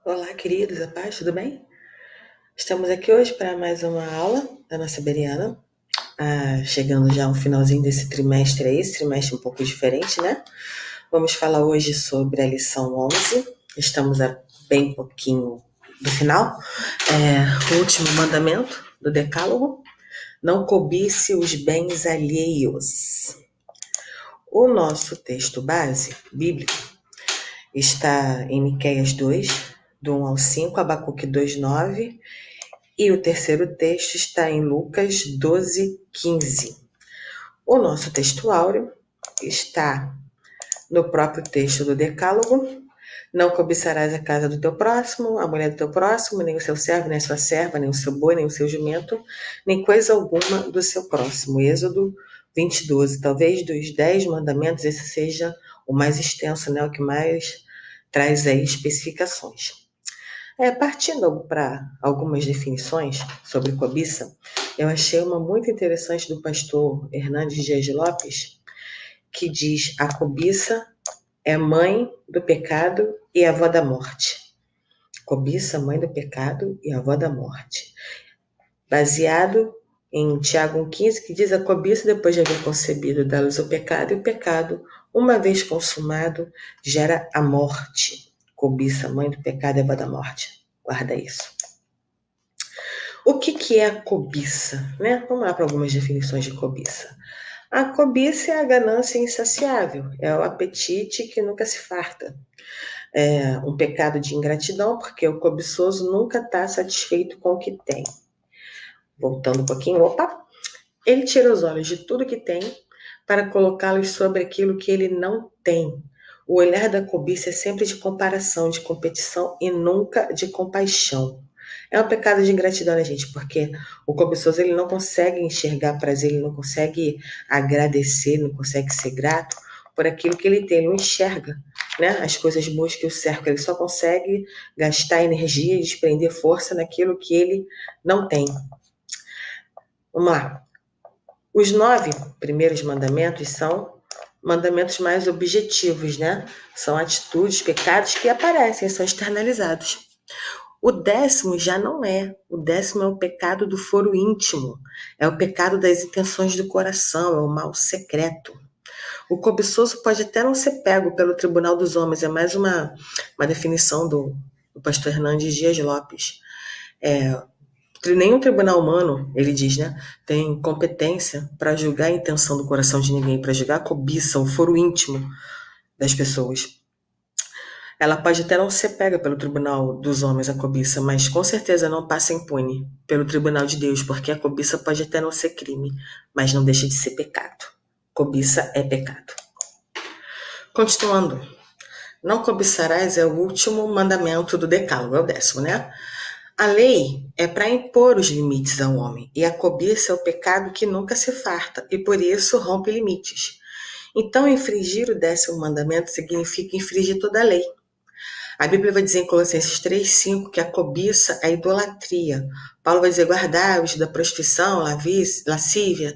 Olá, queridos, a paz, tudo bem? Estamos aqui hoje para mais uma aula da nossa Bereana. Chegando já ao finalzinho desse trimestre aí, esse trimestre um pouco diferente, né? Vamos falar hoje sobre a lição 11. Estamos a bem pouquinho do final. O último mandamento do Decálogo: não cobice os bens alheios. O nosso texto base, bíblico, está em Miqueias 2, do 1 ao 5, Abacuque 2, 9, e o terceiro texto está em Lucas 12, 15. O nosso texto áureo está no próprio texto do Decálogo: não cobiçarás a casa do teu próximo, a mulher do teu próximo, nem o seu servo, nem a sua serva, nem o seu boi, nem o seu jumento, nem coisa alguma do seu próximo. Êxodo 20, 12. Talvez dos 10 mandamentos esse seja o mais extenso, né? O que mais traz aí especificações. Partindo para algumas definições sobre cobiça, eu achei uma muito interessante do pastor Hernandes Dias Lopes, que diz: a cobiça é mãe do pecado e avó da morte. Cobiça, mãe do pecado e avó da morte. Baseado em Tiago 1,15, que diz: a cobiça, depois de haver concebido, dá luz ao pecado, e o pecado, uma vez consumado, gera a morte. Cobiça, mãe do pecado e avó da morte. Guarda isso. O que é a cobiça, né? Vamos lá para algumas definições de cobiça. A cobiça é a ganância insaciável, é o apetite que nunca se farta. É um pecado de ingratidão, porque o cobiçoso nunca está satisfeito com o que tem. Voltando um pouquinho, ele tira os olhos de tudo que tem para colocá-los sobre aquilo que ele não tem. O olhar da cobiça é sempre de comparação, de competição e nunca de compaixão. É um pecado de ingratidão, né, gente? Porque o cobiçoso ele não consegue enxergar prazer, ele não consegue agradecer, não consegue ser grato por aquilo que ele tem, ele não enxerga, né, as coisas boas que o cercam, ele só consegue gastar energia e desprender força naquilo que ele não tem. Vamos lá. Os 9 primeiros mandamentos são mandamentos mais objetivos, né? São atitudes, pecados que aparecem, são externalizados. O 10º já não é. O 10º é o pecado do foro íntimo. É o pecado das intenções do coração, é o mal secreto. O cobiçoso pode até não ser pego pelo tribunal dos homens. É mais uma definição do pastor Hernandes Dias Lopes. Nenhum tribunal humano, ele diz, né, tem competência para julgar a intenção do coração de ninguém, para julgar a cobiça, o foro íntimo das pessoas. Ela pode até não ser pega pelo tribunal dos homens, a cobiça, mas com certeza não passa impune pelo tribunal de Deus, porque a cobiça pode até não ser crime, mas não deixa de ser pecado. Cobiça é pecado. Continuando. Não cobiçarás é o último mandamento do Decálogo, é o 10º, né? A lei é para impor os limites ao homem, e a cobiça é o pecado que nunca se farta, e por isso rompe limites. Então, infringir o 10º mandamento significa infringir toda a lei. A Bíblia vai dizer em Colossenses 3,5 que a cobiça é a idolatria. Paulo vai dizer: guardai-vos da prostituição, lascívia,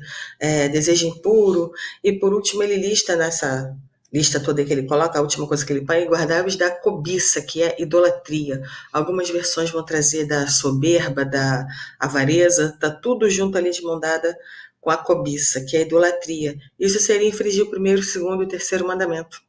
desejo impuro. E por último ele lista nessa lista toda que ele coloca, a última coisa que ele põe: guardai-vos da cobiça, que é idolatria. Algumas versões vão trazer da soberba, da avareza, tá tudo junto ali de mão dada com a cobiça, que é a idolatria. Isso seria infringir o 1º, o 2º e o 3º mandamento.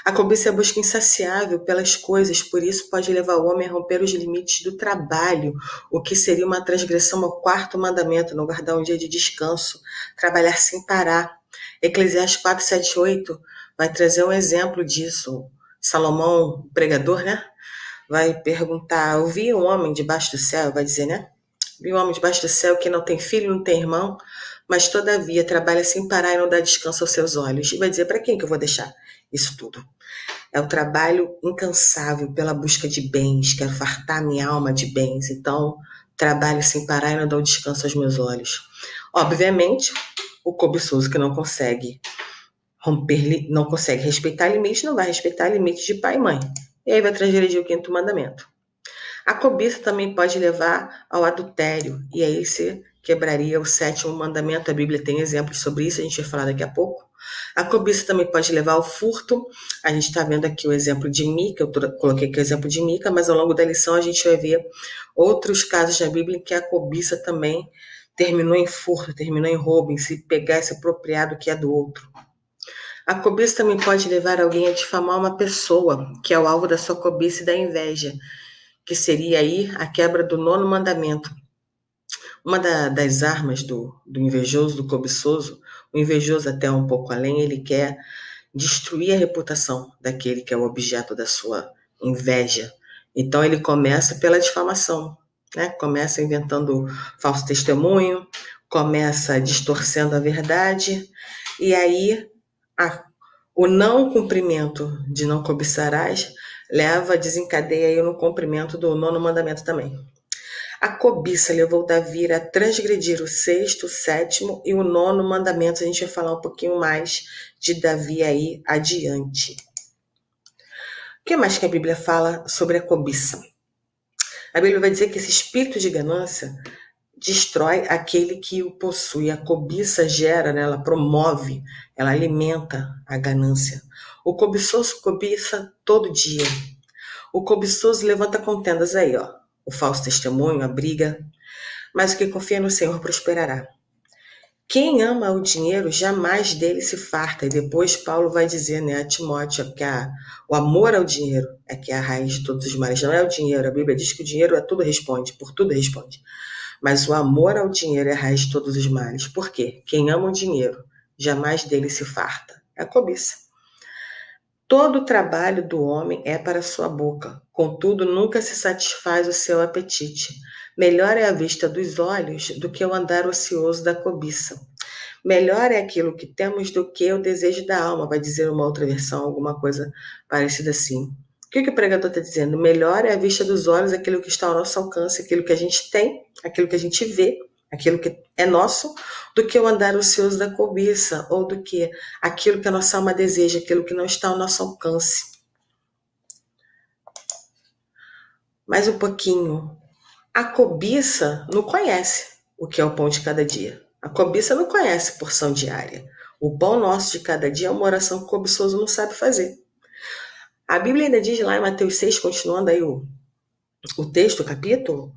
A cobiça é a busca insaciável pelas coisas, por isso pode levar o homem a romper os limites do trabalho, o que seria uma transgressão ao 4º mandamento: não guardar um dia de descanso, trabalhar sem parar. Eclesiastes 4, 7, 8 vai trazer um exemplo disso. Salomão, pregador, né? Vai perguntar: eu vi um homem debaixo do céu, vai dizer, né? Vi um homem debaixo do céu que não tem filho, não tem irmão, mas todavia trabalha sem parar e não dá descanso aos seus olhos. E vai dizer: para quem que eu vou deixar isso tudo? É o trabalho incansável pela busca de bens, quero fartar minha alma de bens, então trabalho sem parar e não dou descanso aos meus olhos. Obviamente, o cobiçoso que não consegue não consegue respeitar limites, não vai respeitar limites de pai e mãe. E aí vai transgredir o 5º mandamento. A cobiça também pode levar ao adultério, e aí se quebraria o 7º mandamento. A Bíblia tem exemplos sobre isso, a gente vai falar daqui a pouco. A cobiça também pode levar ao furto. A gente está vendo aqui o exemplo de Mica, eu coloquei aqui o exemplo de Mica, mas ao longo da lição a gente vai ver outros casos na Bíblia em que a cobiça também terminou em furto, terminou em roubo, em se pegar esse apropriado que é do outro. A cobiça também pode levar alguém a difamar uma pessoa, que é o alvo da sua cobiça e da inveja, que seria aí a quebra do 9º mandamento. Uma das armas do invejoso, do cobiçoso, o invejoso até um pouco além, ele quer destruir a reputação daquele que é o objeto da sua inveja. Então ele começa pela difamação, né? Começa inventando falso testemunho, começa distorcendo a verdade, e aí o não cumprimento de não cobiçarás desencadeia aí no cumprimento do 9º mandamento também. A cobiça levou Davi a transgredir o 6º, o 7º e o 9º mandamento. A gente vai falar um pouquinho mais de Davi aí adiante. O que mais que a Bíblia fala sobre a cobiça? A Bíblia vai dizer que esse espírito de ganância destrói aquele que o possui. A cobiça gera, né? Ela promove, ela alimenta a ganância. O cobiçoso cobiça todo dia. O cobiçoso levanta contendas aí, ó. O falso testemunho, a briga. Mas o que confia no Senhor prosperará. Quem ama o dinheiro, jamais dele se farta. E depois Paulo vai dizer, né, a Timóteo que o amor ao dinheiro é que é a raiz de todos os males. Não é o dinheiro. A Bíblia diz que o dinheiro por tudo responde. Mas o amor ao dinheiro é a raiz de todos os males. Por quê? Quem ama o dinheiro, jamais dele se farta. É a cobiça. Todo o trabalho do homem é para sua boca, contudo nunca se satisfaz o seu apetite. Melhor é a vista dos olhos do que o andar ocioso da cobiça. Melhor é aquilo que temos do que o desejo da alma, vai dizer uma outra versão, alguma coisa parecida assim. O que o pregador está dizendo? Melhor é a vista dos olhos, aquilo que está ao nosso alcance, aquilo que a gente tem, aquilo que a gente vê, aquilo que é nosso, do que o andar ocioso da cobiça, ou do que aquilo que a nossa alma deseja, aquilo que não está ao nosso alcance. Mais um pouquinho. A cobiça não conhece o que é o pão de cada dia. A cobiça não conhece porção diária. O pão nosso de cada dia é uma oração que o cobiçoso não sabe fazer. A Bíblia ainda diz lá em Mateus 6, continuando aí o texto, o capítulo,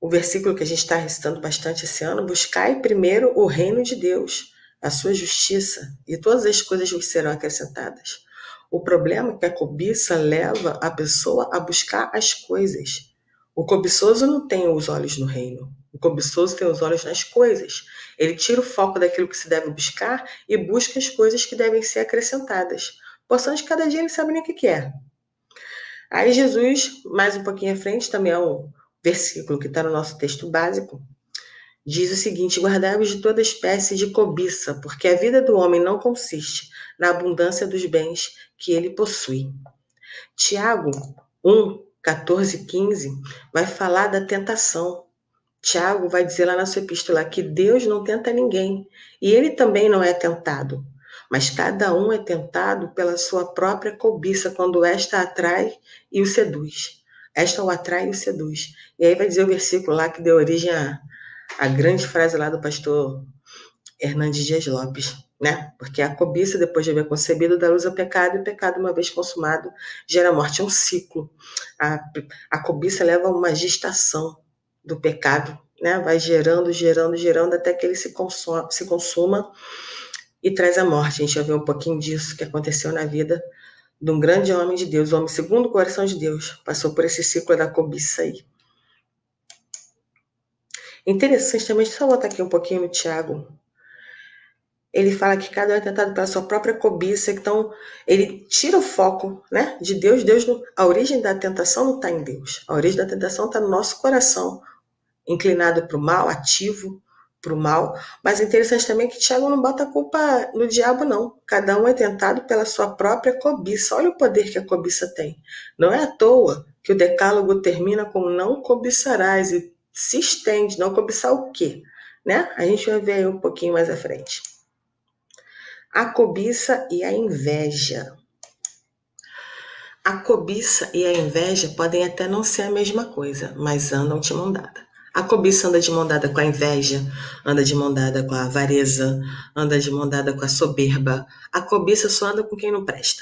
o versículo que a gente está recitando bastante esse ano: buscai primeiro o reino de Deus, a sua justiça, e todas as coisas vos serão acrescentadas. O problema é que a cobiça leva a pessoa a buscar as coisas. O cobiçoso não tem os olhos no reino. O cobiçoso tem os olhos nas coisas. Ele tira o foco daquilo que se deve buscar e busca as coisas que devem ser acrescentadas. Porção de cada dia ele sabe nem o que é. Aí Jesus, mais um pouquinho à frente, também é um versículo que está no nosso texto básico, diz o seguinte: guardai-vos de toda espécie de cobiça, porque a vida do homem não consiste na abundância dos bens que ele possui. Tiago 1, 14 e 15 vai falar da tentação. Tiago vai dizer lá na sua epístola que Deus não tenta ninguém, e ele também não é tentado. Mas cada um é tentado pela sua própria cobiça, quando esta atrai e o seduz. Esta o atrai e o seduz. E aí vai dizer o versículo lá que deu origem à grande frase lá do pastor Hernandes Dias Lopes, né? Porque a cobiça, depois de haver concebido, dá luz ao pecado, e o pecado, uma vez consumado, gera morte. É um ciclo. A cobiça leva a uma gestação do pecado, né? Vai gerando, até que ele se consuma e traz a morte. A gente vai ver um pouquinho disso que aconteceu na vida de um grande homem de Deus, o homem segundo o coração de Deus, passou por esse ciclo da cobiça aí. Interessante também, deixa eu só voltar aqui um pouquinho no Tiago. Ele fala que cada um é tentado pela sua própria cobiça, então ele tira o foco, né, de Deus. A origem da tentação não está em Deus, a origem da tentação está no nosso coração, inclinado para o mal, ativo para o mal. Mas é interessante também que Tiago não bota a culpa no diabo, não. Cada um é tentado pela sua própria cobiça. Olha o poder que a cobiça tem. Não é à toa que o decálogo termina com não cobiçarás e se estende. Não cobiçar o quê? Né? A gente vai ver aí um pouquinho mais à frente. A cobiça e a inveja. A cobiça e a inveja podem até não ser a mesma coisa, mas andam de mão dada. A cobiça anda de mão dada com a inveja, anda de mão dada com a avareza, anda de mão dada com a soberba. A cobiça só anda com quem não presta.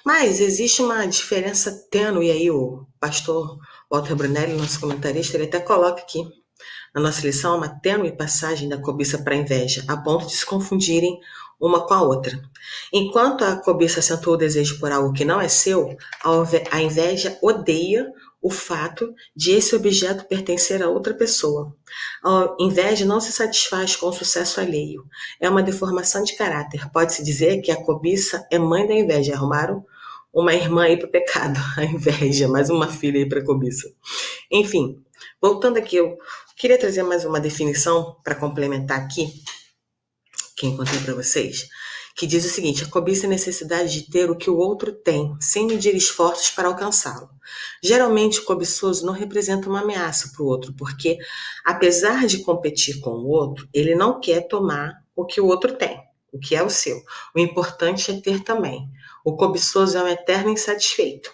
Mas existe uma diferença tênue aí, o pastor Walter Brunelli, nosso comentarista, ele até coloca aqui na nossa lição uma tênue passagem da cobiça para a inveja, a ponto de se confundirem uma com a outra. Enquanto a cobiça acentua o desejo por algo que não é seu, a inveja odeia o fato de esse objeto pertencer a outra pessoa. A inveja não se satisfaz com o sucesso alheio. É uma deformação de caráter. Pode-se dizer que a cobiça é mãe da inveja. Arrumaram uma irmã aí para o pecado, a inveja, mais uma filha aí para a cobiça. Enfim, voltando aqui, eu queria trazer mais uma definição para complementar aqui, que encontrei para vocês, que diz o seguinte: a cobiça é a necessidade de ter o que o outro tem, sem medir esforços para alcançá-lo. Geralmente, o cobiçoso não representa uma ameaça para o outro, porque, apesar de competir com o outro, ele não quer tomar o que o outro tem, o que é o seu. O importante é ter também. O cobiçoso é um eterno insatisfeito.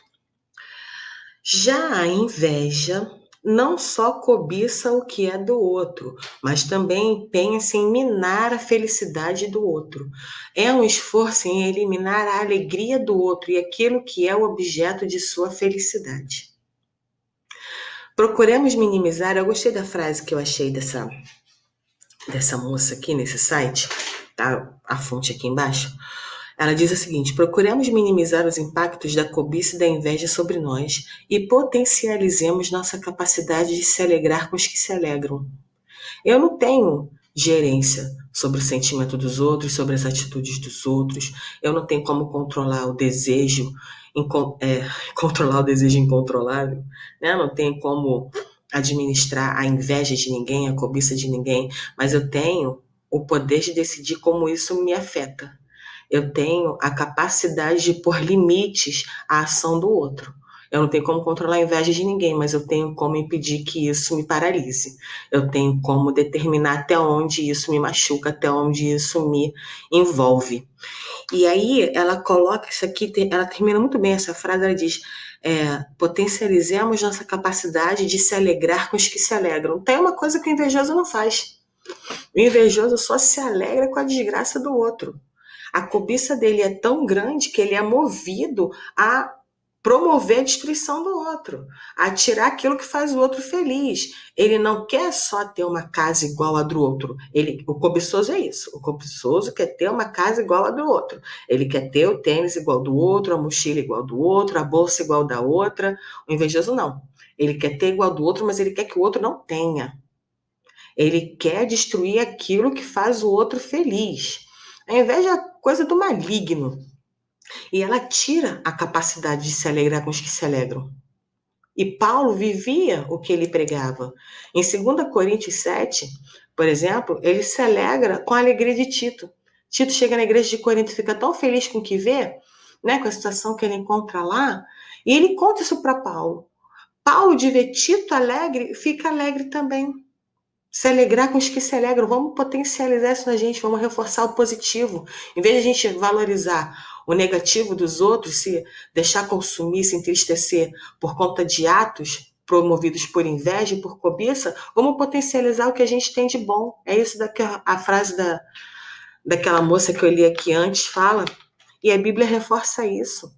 Já a inveja não só cobiça o que é do outro, mas também empenha-se em minar a felicidade do outro. É um esforço em eliminar a alegria do outro e aquilo que é o objeto de sua felicidade. Procuremos minimizar, eu gostei da frase que eu achei dessa moça aqui nesse site, tá? A fonte aqui embaixo. Ela diz o seguinte: procuremos minimizar os impactos da cobiça e da inveja sobre nós e potencializemos nossa capacidade de se alegrar com os que se alegram. Eu não tenho gerência sobre o sentimento dos outros, sobre as atitudes dos outros. Eu não tenho como controlar o desejo, controlar o desejo incontrolável, né? Não tenho como administrar a inveja de ninguém, a cobiça de ninguém, mas eu tenho o poder de decidir como isso me afeta. Eu tenho a capacidade de pôr limites à ação do outro. Eu não tenho como controlar a inveja de ninguém, mas eu tenho como impedir que isso me paralise. Eu tenho como determinar até onde isso me machuca, até onde isso me envolve. E aí ela coloca isso aqui, ela termina muito bem essa frase, ela diz: potencializemos nossa capacidade de se alegrar com os que se alegram. Tem uma coisa que o invejoso não faz. O invejoso só se alegra com a desgraça do outro. A cobiça dele é tão grande que ele é movido a promover a destruição do outro, a tirar aquilo que faz o outro feliz. Ele não quer só ter uma casa igual a do outro. O cobiçoso é isso. O cobiçoso quer ter uma casa igual a do outro. Ele quer ter o tênis igual do outro, a mochila igual do outro, a bolsa igual da outra. O invejoso não. Ele quer ter igual do outro, mas ele quer que o outro não tenha. Ele quer destruir aquilo que faz o outro feliz. A inveja é coisa do maligno. E ela tira a capacidade de se alegrar com os que se alegram. E Paulo vivia o que ele pregava. Em 2 Coríntios 7, por exemplo, ele se alegra com a alegria de Tito. Tito chega na igreja de Corinto e fica tão feliz com o que vê, né, com a situação que ele encontra lá, e ele conta isso para Paulo. Paulo, de ver Tito alegre, fica alegre também. Se alegrar com os que se alegram. Vamos potencializar isso na gente, vamos reforçar o positivo. Em vez de a gente valorizar o negativo dos outros, se deixar consumir, se entristecer por conta de atos promovidos por inveja e por cobiça, vamos potencializar o que a gente tem de bom. É isso que a frase daquela moça que eu li aqui antes fala, e a Bíblia reforça isso.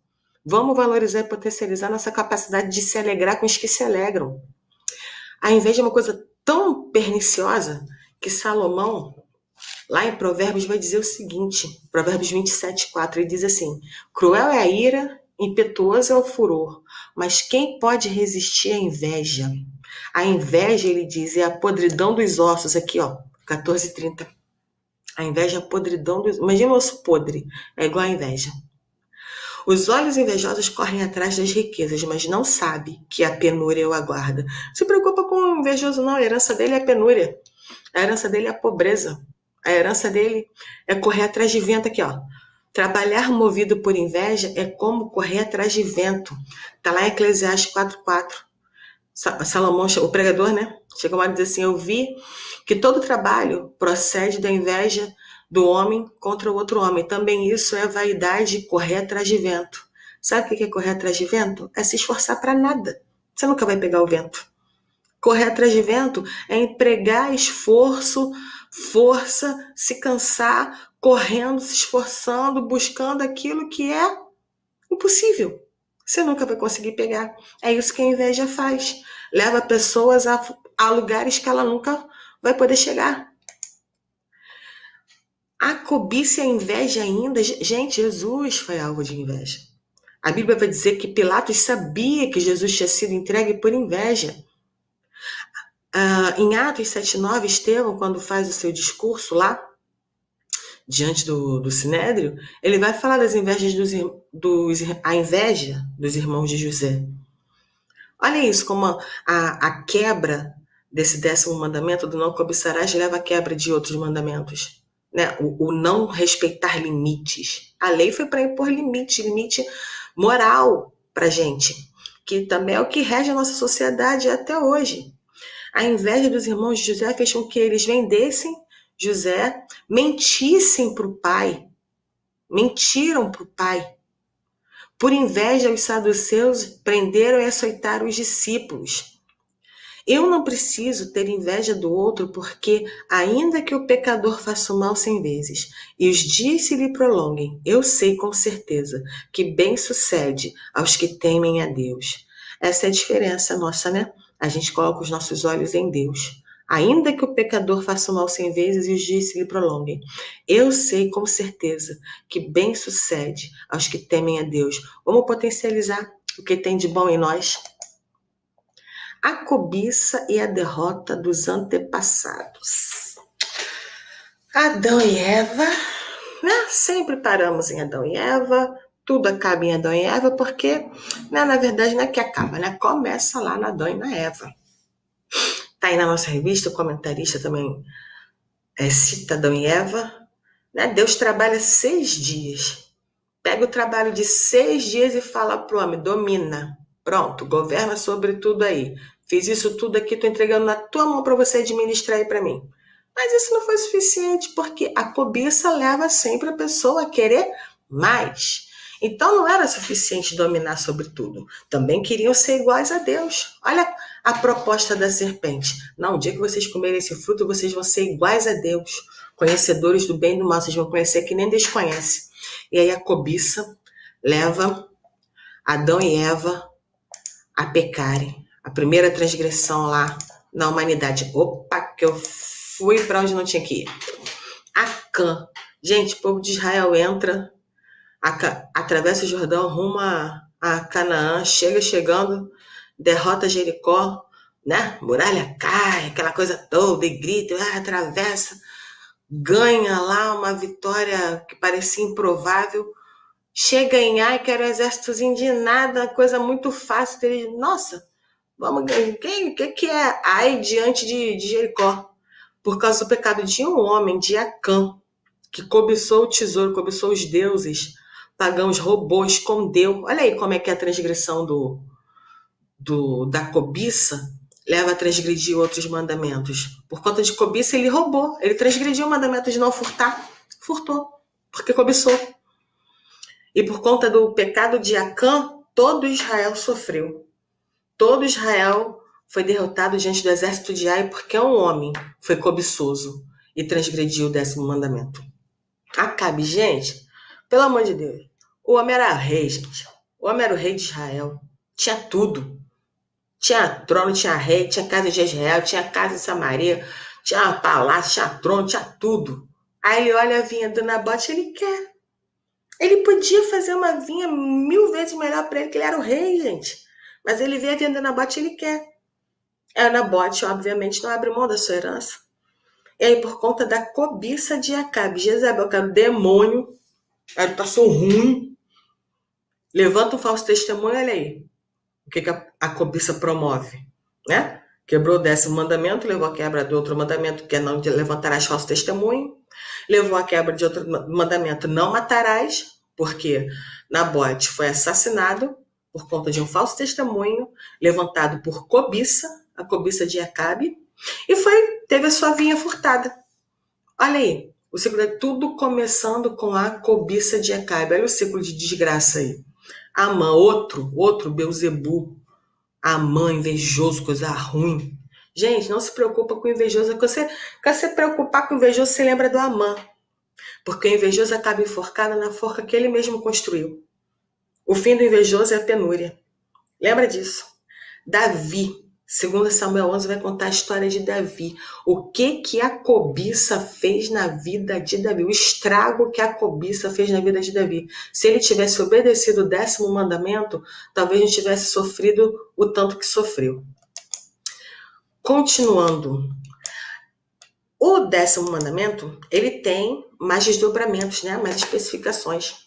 Vamos valorizar e potencializar nossa capacidade de se alegrar com os que se alegram. A inveja é uma coisa tão perniciosa que Salomão, lá em Provérbios, vai dizer o seguinte, Provérbios 27:4, ele diz assim: cruel é a ira, impetuoso é o furor, mas quem pode resistir à inveja? A inveja, ele diz, é a podridão dos ossos, aqui ó, 14:30. A inveja é a podridão dos... Imagina o osso podre, é igual a inveja. Os olhos invejosos correm atrás das riquezas, mas não sabe que a penúria o aguarda. Não se preocupa com o invejoso, não. A herança dele é a penúria. A herança dele é a pobreza. A herança dele é correr atrás de vento aqui, ó. Trabalhar movido por inveja é como correr atrás de vento. Está lá em Eclesiastes 4:4. Salomão, o pregador, né? Chega uma hora e diz assim: eu vi que todo trabalho procede da inveja do homem contra o outro homem. Também isso é vaidade, correr atrás de vento. Sabe o que é correr atrás de vento? É se esforçar para nada. Você nunca vai pegar o vento. Correr atrás de vento é empregar esforço, força, se cansar, correndo, se esforçando, buscando aquilo que é impossível. Você nunca vai conseguir pegar. É isso que a inveja faz. Leva pessoas a lugares que ela nunca vai poder chegar. A cobiça e a inveja ainda. Gente, Jesus foi alvo de inveja. A Bíblia vai dizer que Pilatos sabia que Jesus tinha sido entregue por inveja. Em Atos 7,9, Estevão, quando faz o seu discurso lá, diante do Sinédrio, ele vai falar das invejas a inveja dos irmãos de José. Olha isso, como a quebra desse 10º mandamento do não cobiçarás leva à quebra de outros mandamentos. Né? O não respeitar limites. A lei foi para impor limite moral para gente, que também é o que rege a nossa sociedade até hoje. A inveja dos irmãos de José fez com que eles vendessem José, mentissem para o pai, mentiram para o pai. Por inveja, os saduceus prenderam e açoitaram os discípulos. Eu não preciso ter inveja do outro, porque, ainda que o pecador faça o mal 100 vezes e os dias se lhe prolonguem, eu sei com certeza que bem sucede aos que temem a Deus. Essa é a diferença nossa, né? A gente coloca os nossos olhos em Deus. Ainda que o pecador faça o mal 100 vezes e os dias se lhe prolonguem, eu sei com certeza que bem sucede aos que temem a Deus. Vamos potencializar o que tem de bom em nós? A cobiça e a derrota dos antepassados. Adão e Eva, né? Sempre paramos em Adão e Eva, tudo acaba em Adão e Eva, porque, né, na verdade, não é que acaba, né? Começa lá na Adão e na Eva. Tá aí na nossa revista, o comentarista também cita Adão e Eva, né? Deus trabalha 6 dias. Pega o trabalho de 6 dias e fala pro homem, domina. Pronto, governa sobre tudo aí. Fiz isso tudo aqui, tô entregando na tua mão para você administrar aí para mim. Mas isso não foi suficiente, porque a cobiça leva sempre a pessoa a querer mais. Então não era suficiente dominar sobre tudo. Também queriam ser iguais a Deus. Olha a proposta da serpente. Não, o dia que vocês comerem esse fruto, vocês vão ser iguais a Deus. Conhecedores do bem e do mal, vocês vão conhecer que nem Deus conhece. E aí a cobiça leva Adão e Eva a pecarem. A primeira transgressão lá na humanidade. Opa, que eu fui para onde não tinha que ir. Acã. Gente, o povo de Israel entra, atravessa o Jordão, rumo a Canaã, chegando, derrota Jericó, né? Muralha cai, aquela coisa toda, e grita, atravessa, ganha lá uma vitória que parecia improvável. Chega em Ai, que era um exércitozinho de nada, coisa muito fácil. Eles, nossa, vamos ganhar. O que é Ai diante de Jericó? Por causa do pecado de um homem, de Acã, que cobiçou o tesouro, cobiçou os deuses pagãos, roubou, escondeu. Olha aí como é que é a transgressão da cobiça leva a transgredir outros mandamentos. Por conta de cobiça, ele roubou. Ele transgrediu o mandamento de não furtar. Furtou, porque cobiçou. E por conta do pecado de Acã, todo Israel sofreu. Todo Israel foi derrotado diante do exército de Ai, porque um homem foi cobiçoso e transgrediu o 10º mandamento. Acabe, gente, pelo amor de Deus. O homem era rei, gente. O homem era o rei de Israel. Tinha tudo. Tinha trono, tinha rei, tinha casa de Israel, tinha casa em Samaria, tinha palácio, tinha trono, tinha tudo. Aí ele olha a vinha do Nabote, ele quer. Ele podia fazer uma vinha 1000 vezes melhor para ele, que ele era o rei, gente. Mas ele vê a vinha do Nabote, ele quer. O Nabote, obviamente, não abre mão da sua herança. E aí, por conta da cobiça de Acabe, Jezabel, que era o demônio, ele passou ruim, levanta um falso testemunho, olha aí. O que a cobiça promove, né? Quebrou o 10º mandamento, levou a quebra do outro mandamento, que é não levantarás falso testemunho. Levou a quebra de outro mandamento, não matarás, porque Nabote foi assassinado por conta de um falso testemunho, levantado por cobiça, a cobiça de Acabe, e teve a sua vinha furtada. Olha aí, o ciclo é tudo começando com a cobiça de Acabe. Olha o ciclo de desgraça aí. Amã, outro Beuzebu, Amã, invejoso, coisa ruim. Gente, não se preocupa com o invejoso. Quando você preocupar com o invejoso, você lembra do Amã. Porque o invejoso acaba enforcado na forca que ele mesmo construiu. O fim do invejoso é a penúria. Lembra disso? Davi, 2 Samuel 11 vai contar a história de Davi. O que a cobiça fez na vida de Davi, o estrago que a cobiça fez na vida de Davi. Se ele tivesse obedecido o 10º mandamento, talvez não tivesse sofrido o tanto que sofreu. Continuando, o 10º mandamento, ele tem mais desdobramentos, né? Mais especificações.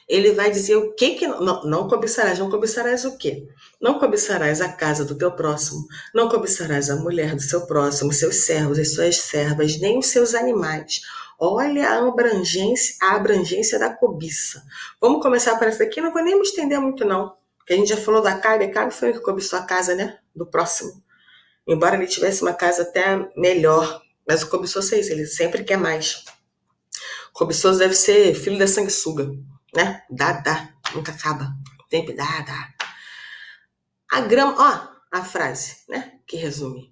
Ele vai dizer o que não cobiçarás. Não cobiçarás o quê? Não cobiçarás a casa do teu próximo, não cobiçarás a mulher do seu próximo, seus servos, as suas servas, nem os seus animais. Olha a abrangência da cobiça. Vamos começar por essa aqui, não vou nem me estender muito não, porque a gente já falou da Cabe. Cabe foi o que cobiçou a casa, né? Do próximo. Embora ele tivesse uma casa até melhor, mas o cobiçoso é isso, ele sempre quer mais. O cobiçoso deve ser filho da sanguessuga, né? Dá, nunca acaba. Sempre dá. A grama, ó, a frase, né? Que resume.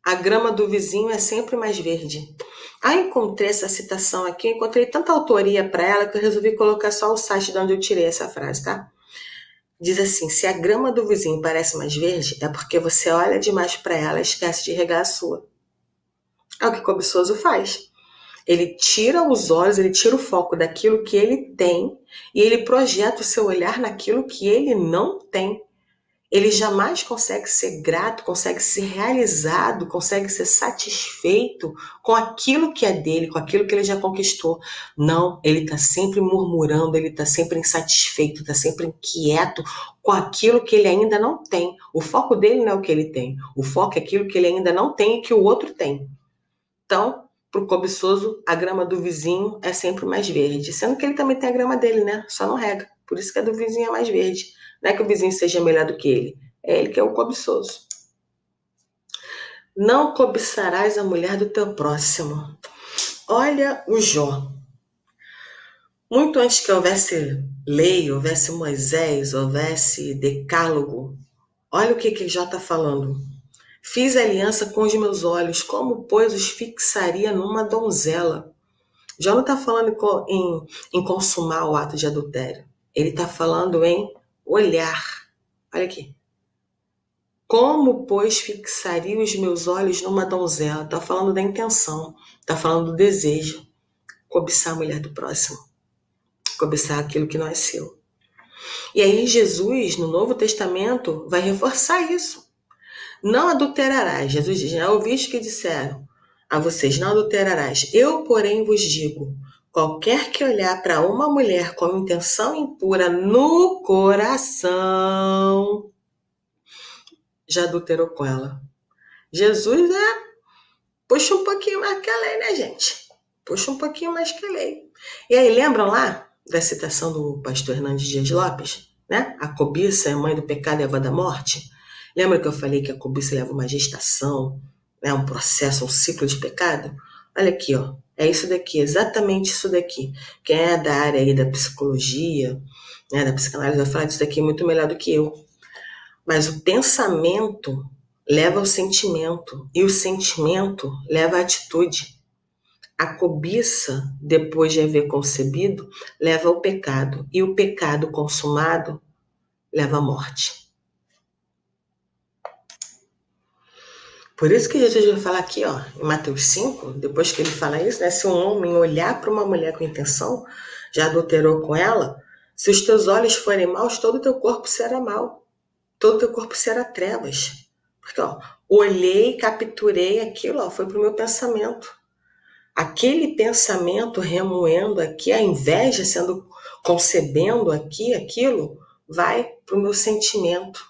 A grama do vizinho é sempre mais verde. Encontrei essa citação aqui, eu encontrei tanta autoria para ela que eu resolvi colocar só o site de onde eu tirei essa frase, tá? Diz assim: se a grama do vizinho parece mais verde, é porque você olha demais para ela e esquece de regar a sua. É o que o cobiçoso faz. Ele tira os olhos, ele tira o foco daquilo que ele tem e ele projeta o seu olhar naquilo que ele não tem. Ele jamais consegue ser grato, consegue ser realizado, consegue ser satisfeito com aquilo que é dele, com aquilo que ele já conquistou. Não, ele está sempre murmurando, ele está sempre insatisfeito, está sempre inquieto com aquilo que ele ainda não tem. O foco dele não é o que ele tem, o foco é aquilo que ele ainda não tem e que o outro tem. Então, para o cobiçoso, a grama do vizinho é sempre mais verde, sendo que ele também tem a grama dele, né? Só não rega. Por isso que a do vizinho é mais verde. Não é que o vizinho seja melhor do que ele, é ele que é o cobiçoso. Não cobiçarás a mulher do teu próximo. Olha o Jó. Muito antes que houvesse lei, houvesse Moisés, houvesse decálogo, olha o que Jó está falando. Fiz aliança com os meus olhos, como, pois, os fixaria numa donzela? Jó não está falando em consumar o ato de adultério. Ele está falando em olhar. Olha aqui. Como, pois, fixaria os meus olhos numa donzela? Está falando da intenção. Está falando do desejo. Cobiçar a mulher do próximo. Cobiçar aquilo que não é seu. E aí Jesus, no Novo Testamento, vai reforçar isso. Não adulterarás. Jesus diz, já ouviste que disseram a vocês, não adulterarás. Eu, porém, vos digo, qualquer que olhar para uma mulher com intenção impura no coração, já adulterou com ela. Jesus puxa um pouquinho mais que a lei, né, gente? Puxa um pouquinho mais que a lei. E aí, lembram lá da citação do pastor Hernandes Dias Lopes? Né? A cobiça é mãe do pecado e avó da morte? Lembra que eu falei que a cobiça leva uma gestação, né? Um processo, um ciclo de pecado? Olha aqui, ó. É isso daqui, exatamente isso daqui. Quem é da área aí da psicologia, né, da psicanálise, vai falar disso daqui muito melhor do que eu. Mas o pensamento leva ao sentimento, e o sentimento leva à atitude. A cobiça, depois de haver concebido, leva ao pecado, e o pecado consumado leva à morte. Por isso que Jesus vai falar aqui, ó, em Mateus 5, depois que ele fala isso, né, se um homem olhar para uma mulher com intenção, já adulterou com ela, se os teus olhos forem maus, todo o teu corpo será mau, todo o teu corpo será trevas. Porque, ó, olhei, capturei aquilo, ó, foi para o meu pensamento. Aquele pensamento remoendo aqui, a inveja sendo, concebendo aqui, aquilo, vai para o meu sentimento.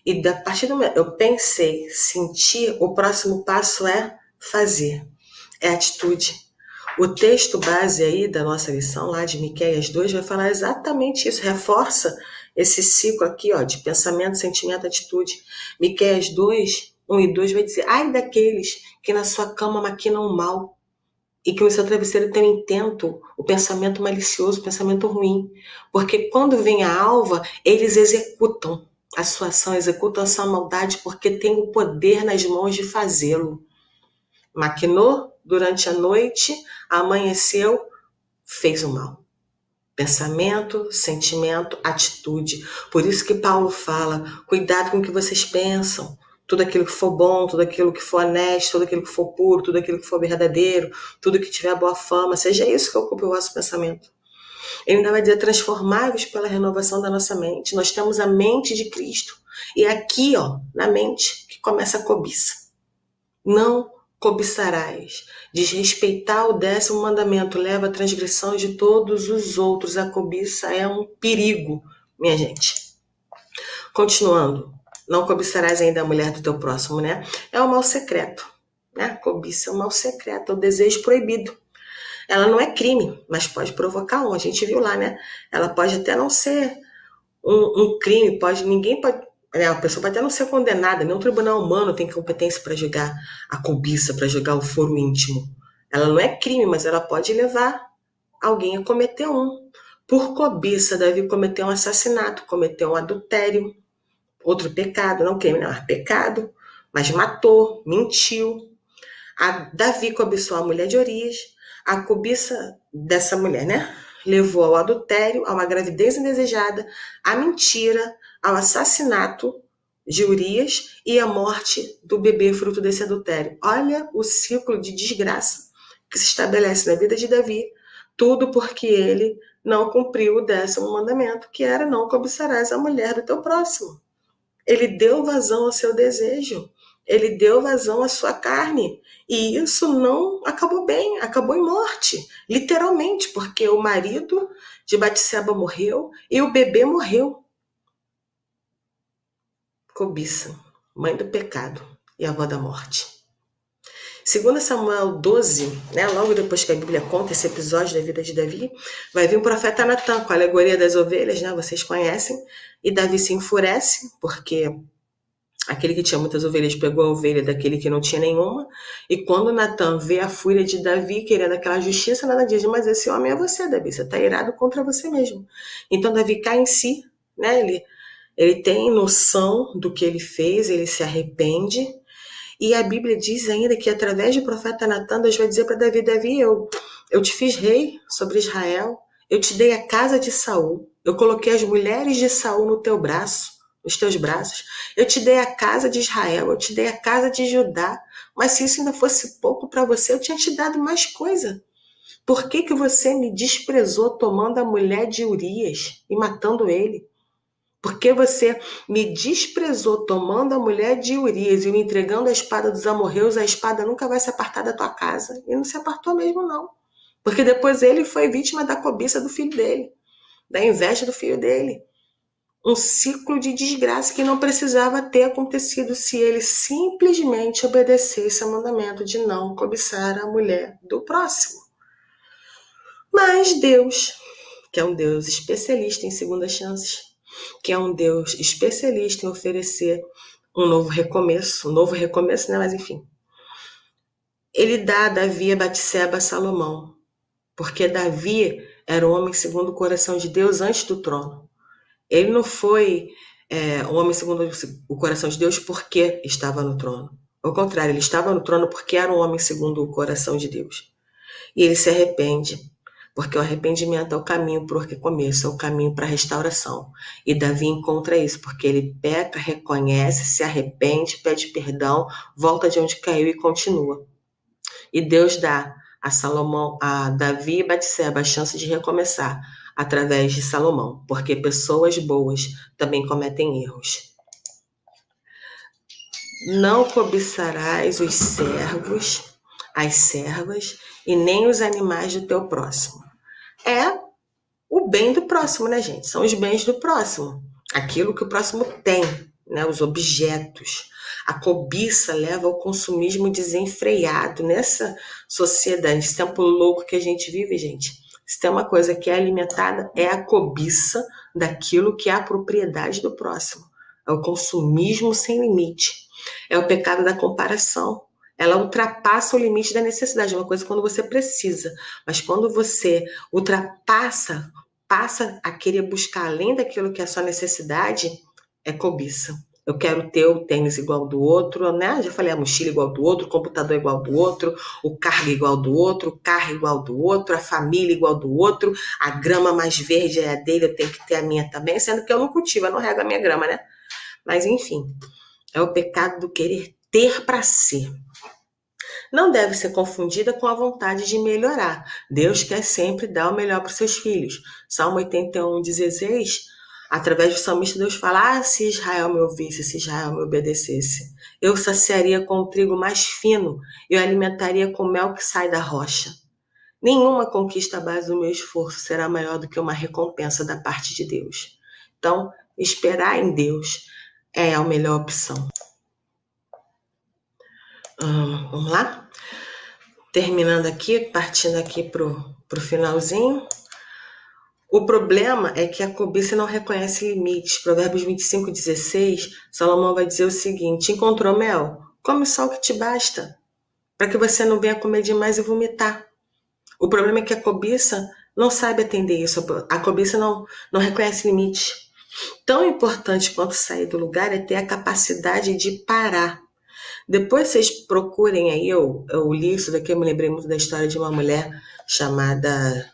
E a partir do momento eu pensei, senti, o próximo passo é fazer, é atitude. O texto base aí da nossa lição, lá de Miqueias 2, vai falar exatamente isso, reforça esse ciclo aqui, ó, de pensamento, sentimento, atitude. Miqueias 2, 1 e 2 vai dizer, ai daqueles que na sua cama maquinam o mal, e que o seu travesseiro tem o intento, o pensamento malicioso, o pensamento ruim. Porque quando vem a alva, eles executam. a sua ação, executam a sua maldade porque tem o poder nas mãos de fazê-lo. Maquinou durante a noite, amanheceu, fez o mal. Pensamento, sentimento, atitude. Por isso que Paulo fala, cuidado com o que vocês pensam. Tudo aquilo que for bom, tudo aquilo que for honesto, tudo aquilo que for puro, tudo aquilo que for verdadeiro, tudo que tiver boa fama, seja isso que ocupe o vosso pensamento. Ele ainda vai dizer, transformáveis pela renovação da nossa mente. Nós temos a mente de Cristo. E é aqui, na mente, que começa a cobiça. Não cobiçarás. Desrespeitar o 10º mandamento leva a transgressão de todos os outros. A cobiça é um perigo, minha gente. Continuando. Não cobiçarás ainda a mulher do teu próximo, né? É o mal secreto, né? Cobiça é o mal secreto, é o desejo proibido. Ela não é crime, mas pode provocar um. A gente viu lá, né? Ela pode até não ser um crime, ninguém pode, a pessoa pode até não ser condenada, nenhum tribunal humano tem competência para julgar a cobiça, para julgar o foro íntimo. Ela não é crime, mas ela pode levar alguém a cometer um. Por cobiça, Davi cometeu um assassinato, cometeu um adultério, outro pecado, não crime, não, é pecado, mas matou, mentiu. Davi cobiçou a mulher de Urias. A cobiça dessa mulher, né? Levou ao adultério, a uma gravidez indesejada, à mentira, ao assassinato de Urias e à morte do bebê fruto desse adultério. Olha o ciclo de desgraça que se estabelece na vida de Davi. Tudo porque ele não cumpriu o 10º mandamento, que era não cobiçarás a mulher do teu próximo. Ele deu vazão ao seu desejo. Ele deu vazão à sua carne. E isso não acabou bem, acabou em morte. Literalmente, porque o marido de Batseba morreu e o bebê morreu. Cobiça, mãe do pecado e avó da morte. 2 Samuel 12, né, logo depois que a Bíblia conta esse episódio da vida de Davi, vai vir o profeta Natan com a alegoria das ovelhas, né, vocês conhecem, e Davi se enfurece, porque aquele que tinha muitas ovelhas pegou a ovelha daquele que não tinha nenhuma, e quando Natan vê a fúria de Davi querendo aquela justiça, nada diz, mas esse homem é você, Davi, você está irado contra você mesmo. Então Davi cai em si, né, ele tem noção do que ele fez, ele se arrepende, e a Bíblia diz ainda que através do profeta Natan, Deus vai dizer para Davi, Davi, eu te fiz rei sobre Israel, eu te dei a casa de Saul, eu coloquei as mulheres de Saul no teu braço, nos teus braços, eu te dei a casa de Israel, eu te dei a casa de Judá, mas se isso ainda fosse pouco para você, eu tinha te dado mais coisa. Por que você me desprezou tomando a mulher de Urias e matando ele? Porque você me desprezou tomando a mulher de Urias e me entregando a espada dos amorreus, a espada nunca vai se apartar da tua casa. E não se apartou mesmo, não. Porque depois ele foi vítima da cobiça do filho dele, da inveja do filho dele. Um ciclo de desgraça que não precisava ter acontecido se ele simplesmente obedecesse ao mandamento de não cobiçar a mulher do próximo. Mas Deus, que é um Deus especialista em segundas chances, que é um Deus especialista em oferecer um novo recomeço, né? Mas enfim. Ele dá a Davi, a Batseba, a Salomão, porque Davi era o homem segundo o coração de Deus antes do trono. Ele não foi um homem segundo o coração de Deus porque estava no trono. Ao contrário, ele estava no trono porque era um homem segundo o coração de Deus. E ele se arrepende. Porque o arrependimento é o caminho para o recomeço, é o caminho para a restauração. E Davi encontra isso, porque ele peca, reconhece, se arrepende, pede perdão, volta de onde caiu e continua. E Deus dá a Davi e Batseba a chance de recomeçar através de Salomão, porque pessoas boas também cometem erros. Não cobiçarás os servos, as servas e nem os animais do teu próximo. É o bem do próximo, né, gente? São os bens do próximo. Aquilo que o próximo tem, né? Os objetos. A cobiça leva ao consumismo desenfreado nessa sociedade, nesse tempo louco que a gente vive, gente. Se tem uma coisa que é alimentada, é a cobiça daquilo que é a propriedade do próximo. É o consumismo sem limite. É o pecado da comparação. Ela ultrapassa o limite da necessidade. É uma coisa quando você precisa. Mas quando você passa a querer buscar além daquilo que é a sua necessidade, é cobiça. Eu quero ter o tênis igual do outro, né? Já falei, a mochila igual do outro, o computador igual do outro, o cargo igual do outro, o carro igual do outro, a família igual do outro, a grama mais verde é a dele, eu tenho que ter a minha também, sendo que eu não cultivo, eu não rego a minha grama, né? Mas enfim, é o pecado do querer ter para si. Não deve ser confundida com a vontade de melhorar. Deus quer sempre dar o melhor para os seus filhos. Salmo 81:16, através do salmista, Deus fala: se Israel me ouvisse, se Israel me obedecesse, eu saciaria com o trigo mais fino, eu alimentaria com o mel que sai da rocha. Nenhuma conquista à base do meu esforço será maior do que uma recompensa da parte de Deus. Então, esperar em Deus é a melhor opção. Vamos lá? Terminando aqui, partindo aqui pro finalzinho. O problema é que a cobiça não reconhece limites. Provérbios 25:16, Salomão vai dizer o seguinte: encontrou mel? Come só o que te basta, para que você não venha comer demais e vomitar. O problema é que a cobiça não sabe atender isso. A cobiça não reconhece limites. Tão importante quanto sair do lugar é ter a capacidade de parar. Depois vocês procurem aí, eu li isso daqui, eu me lembrei muito da história de uma mulher chamada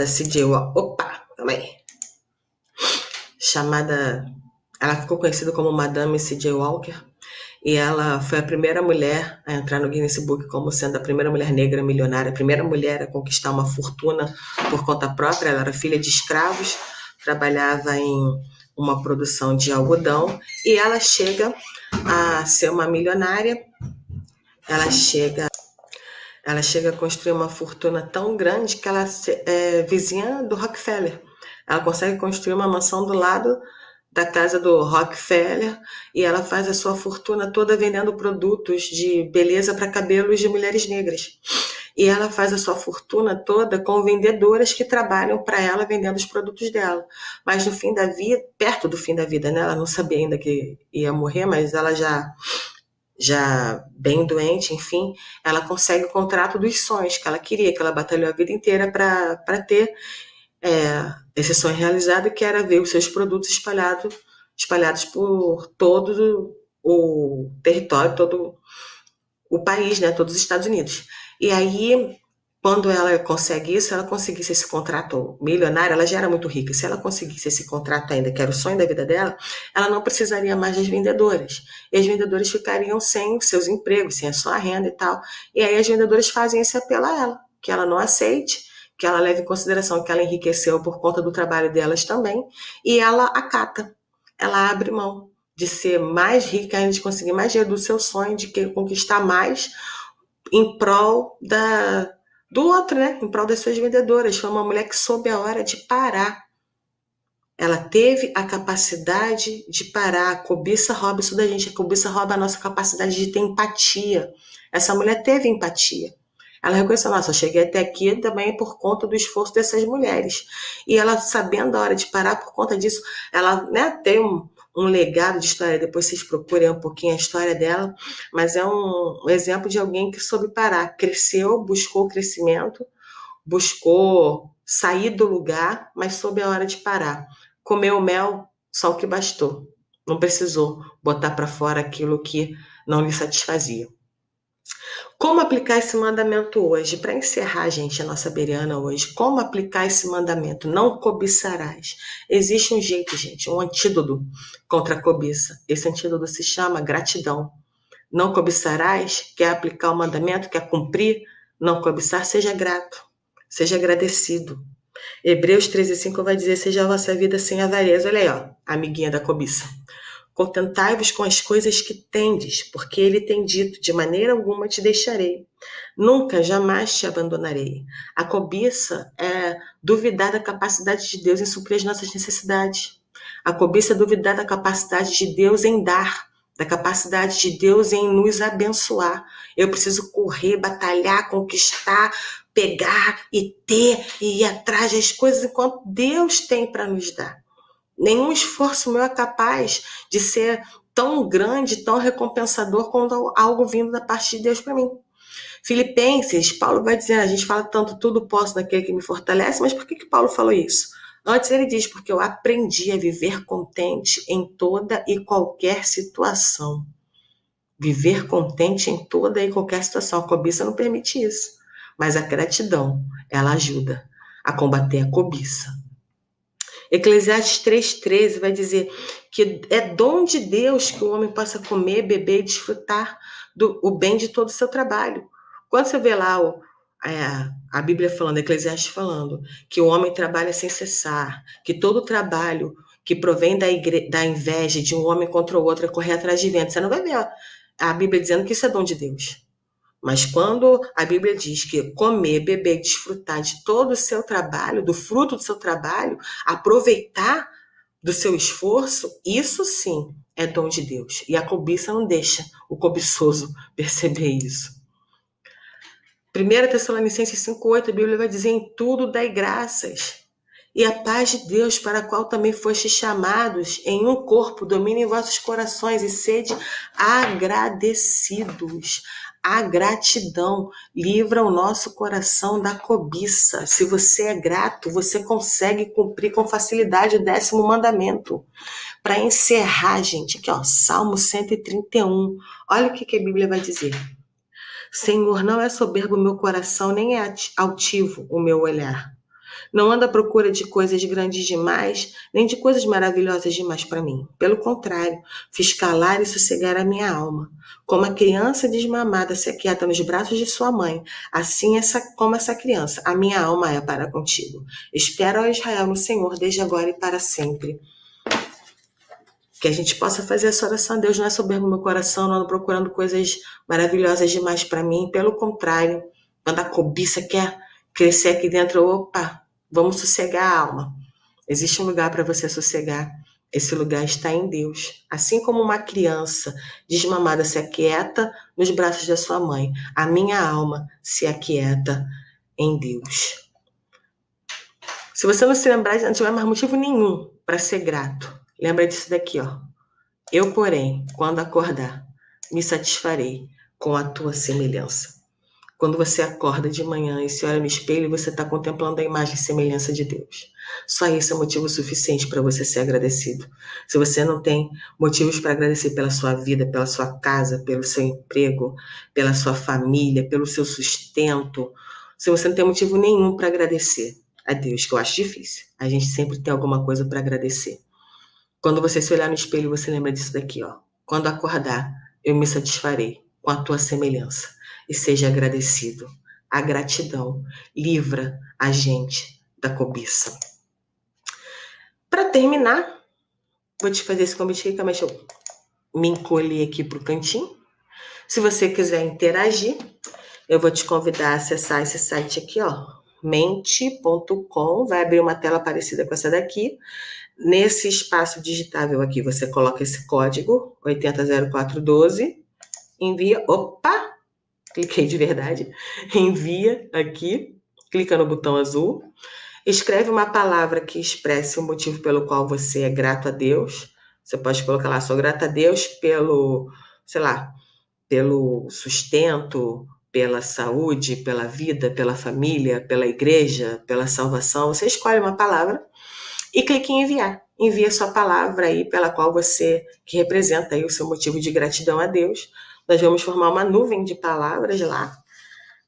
C.J. Walker. Opa, calma aí. Ela ficou conhecida como Madame C.J. Walker, e ela foi a primeira mulher a entrar no Guinness Book como sendo a primeira mulher negra milionária, a primeira mulher a conquistar uma fortuna por conta própria. Ela era filha de escravos, trabalhava em uma produção de algodão, e ela chega a ser uma milionária. Ela chega a construir uma fortuna tão grande que ela é vizinha do Rockefeller. Ela consegue construir uma mansão do lado da casa do Rockefeller, e ela faz a sua fortuna toda vendendo produtos de beleza para cabelos de mulheres negras. E ela faz a sua fortuna toda com vendedoras que trabalham para ela vendendo os produtos dela. Mas no fim da vida, perto do fim da vida, né? Ela não sabia ainda que ia morrer, mas ela já bem doente, enfim, ela consegue o contrato dos sonhos que ela queria, que ela batalhou a vida inteira para ter esse sonho realizado, que era ver os seus produtos espalhados por todo o território, todo o país, né, todos os Estados Unidos. E aí, quando ela consegue isso, ela conseguisse esse contrato milionário, ela já era muito rica. Se ela conseguisse esse contrato ainda, que era o sonho da vida dela, ela não precisaria mais das vendedoras. E as vendedoras ficariam sem os seus empregos, sem a sua renda e tal. E aí as vendedoras fazem esse apelo a ela, que ela não aceite, que ela leve em consideração que ela enriqueceu por conta do trabalho delas também, e ela acata. Ela abre mão de ser mais rica ainda, de conseguir mais dinheiro do seu sonho, de conquistar mais em prol do outro, né? Em prol das suas vendedoras. Foi uma mulher que soube a hora de parar. Ela teve a capacidade de parar. A cobiça rouba isso da gente. A cobiça rouba a nossa capacidade de ter empatia. Essa mulher teve empatia. Ela reconheceu: nossa, eu cheguei até aqui também por conta do esforço dessas mulheres. E ela, sabendo a hora de parar, por conta disso, ela, né, tem um legado de história. Depois vocês procurem um pouquinho a história dela, mas é um exemplo de alguém que soube parar, cresceu, buscou o crescimento, buscou sair do lugar, mas soube a hora de parar. Comeu mel, só o que bastou. Não precisou botar para fora aquilo que não lhe satisfazia. Como aplicar esse mandamento hoje? Para encerrar, gente, a nossa Bereana hoje, como aplicar esse mandamento? Não cobiçarás. Existe um jeito, gente, um antídoto contra a cobiça. Esse antídoto se chama gratidão. Não cobiçarás, quer aplicar o mandamento, quer cumprir, não cobiçar, seja grato, seja agradecido. Hebreus 13:5 vai dizer: seja a vossa vida sem avareza. Olha aí, ó, amiguinha da cobiça. Contentai-vos com as coisas que tendes, porque ele tem dito: de maneira alguma te deixarei, nunca, jamais te abandonarei. A cobiça é duvidar da capacidade de Deus em suprir as nossas necessidades. A cobiça é duvidar da capacidade de Deus em dar, da capacidade de Deus em nos abençoar. Eu preciso correr, batalhar, conquistar, pegar e ter e ir atrás das coisas enquanto Deus tem para nos dar. Nenhum esforço meu é capaz de ser tão grande, tão recompensador quanto algo vindo da parte de Deus para mim. Filipenses, Paulo vai dizer: a gente fala tanto, tudo posso naquele que me fortalece, mas por que Paulo falou isso? Antes ele diz, porque eu aprendi a viver contente em toda e qualquer situação. Viver contente em toda e qualquer situação. A cobiça não permite isso. Mas a gratidão, ela ajuda a combater a cobiça. Eclesiastes 3,13 vai dizer que é dom de Deus que o homem possa comer, beber e desfrutar o bem de todo o seu trabalho. Quando você vê lá a Bíblia falando, Eclesiastes falando, que o homem trabalha sem cessar, que todo o trabalho que provém da inveja de um homem contra o outro é correr atrás de vento, você não vai ver a Bíblia dizendo que isso é dom de Deus. Mas quando a Bíblia diz que comer, beber, desfrutar de todo o seu trabalho, do fruto do seu trabalho, aproveitar do seu esforço, isso sim é dom de Deus. E a cobiça não deixa o cobiçoso perceber isso. 1 Tessalonicenses 5,8, a Bíblia vai dizer: em tudo dai graças. E a paz de Deus, para a qual também fostes chamados em um corpo, domine em vossos corações e sede agradecidos. A gratidão livra o nosso coração da cobiça. Se você é grato, você consegue cumprir com facilidade o 10º mandamento. Para encerrar, gente, aqui ó, Salmo 131. Olha o que a Bíblia vai dizer. Senhor, não é soberbo o meu coração, nem é altivo o meu olhar. Não ando à procura de coisas grandes demais, nem de coisas maravilhosas demais para mim. Pelo contrário, fiz calar e sossegar a minha alma. Como a criança desmamada se aquieta nos braços de sua mãe, assim como essa criança, a minha alma é para contigo. Espero, ó Israel, no Senhor, desde agora e para sempre. Que a gente possa fazer essa oração. Deus, não é soberbo meu coração, não ando procurando coisas maravilhosas demais para mim. Pelo contrário, quando a cobiça quer crescer aqui dentro, opa, vamos sossegar a alma. Existe um lugar para você sossegar. Esse lugar está em Deus. Assim como uma criança desmamada se aquieta nos braços da sua mãe, a minha alma se aquieta em Deus. Se você não se lembrar, não tiver mais motivo nenhum para ser grato, lembra disso daqui, ó. Eu, porém, quando acordar, me satisfarei com a tua semelhança. Quando você acorda de manhã e se olha no espelho, você está contemplando a imagem e semelhança de Deus. Só isso é motivo suficiente para você ser agradecido. Se você não tem motivos para agradecer pela sua vida, pela sua casa, pelo seu emprego, pela sua família, pelo seu sustento, se você não tem motivo nenhum para agradecer a Deus, que eu acho difícil, a gente sempre tem alguma coisa para agradecer. Quando você se olhar no espelho, você lembra disso daqui, ó. Quando acordar, eu me satisfarei com a tua semelhança. E seja agradecido. A gratidão livra a gente da cobiça. Para terminar, vou te fazer esse convite aqui, mas eu me encolhi aqui pro cantinho. Se você quiser interagir, eu vou te convidar a acessar esse site aqui, ó, mente.com. Vai abrir uma tela parecida com essa daqui. Nesse espaço digitável aqui, você coloca esse código 800412, envia, opa, cliquei de verdade, envia aqui, clica no botão azul, escreve uma palavra que expresse o motivo pelo qual você é grato a Deus. Você pode colocar lá, sou grata a Deus pelo, sei lá, pelo sustento, pela saúde, pela vida, pela família, pela igreja, pela salvação. Você escolhe uma palavra e clique em enviar. Envia sua palavra aí pela qual você, que representa aí o seu motivo de gratidão a Deus. Nós vamos formar uma nuvem de palavras lá,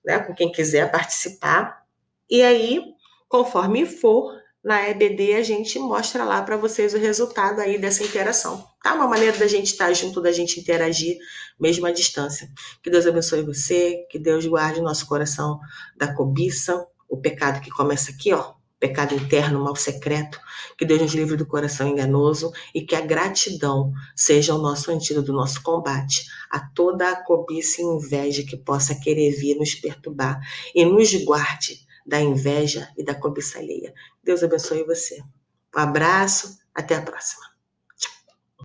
né, com quem quiser participar. E aí, conforme for, na EBD a gente mostra lá para vocês o resultado aí dessa interação. Tá? Uma maneira da gente estar junto, da gente interagir, mesmo à distância. Que Deus abençoe você, que Deus guarde o nosso coração da cobiça, o pecado que começa aqui, ó, pecado interno, mal secreto, que Deus nos livre do coração enganoso e que a gratidão seja o nosso antídoto do nosso combate a toda a cobiça e inveja que possa querer vir nos perturbar e nos guarde da inveja e da cobiça alheia. Deus abençoe você. Um abraço, até a próxima.